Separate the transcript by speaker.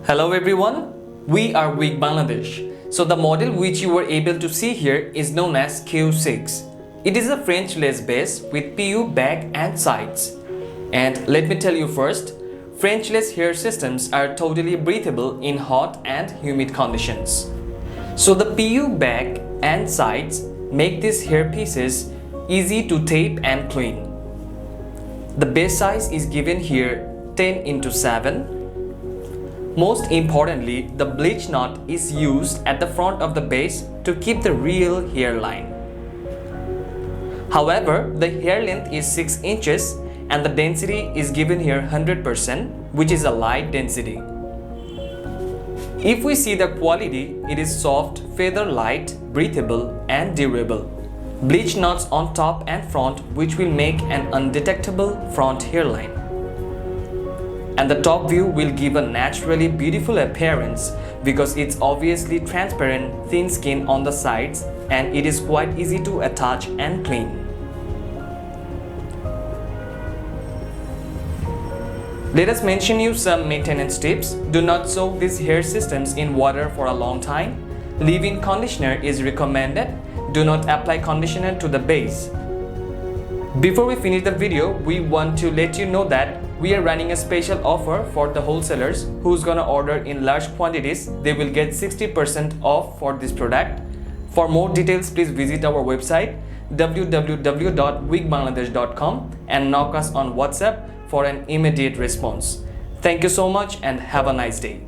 Speaker 1: Hello everyone, we are Wigbd Bangladesh. So the model which you were able to see here is known as Q6. It is a French lace base with PU back and sides. And let me tell you first, French lace hair systems are totally breathable in hot and humid conditions. So the PU back and sides make these hair pieces easy to tape and clean. The base size is given here 10x7. Most importantly, the bleach knot is used at the front of the base to keep the real hairline. However, the hair length is 6 inches and the density is given here 100%, which is a light density. If we see the quality, it is soft, feather light, breathable and durable. Bleach knots on top and front which will make an undetectable front hairline. And the top view will give a naturally beautiful appearance because it's obviously transparent, thin skin on the sides and it is quite easy to attach and clean. Let us mention you some maintenance tips. Do not soak these hair systems in water for a long time. Leave-in conditioner is recommended. Do not apply conditioner to the base. Before we finish the video, we want to let you know that we are running a special offer for the wholesalers who's gonna order in large quantities. They will get 60% off for this product. For more details, please visit our website www.wigbdbangladesh.com and knock us on WhatsApp for an immediate response. Thank you so much and have a nice day.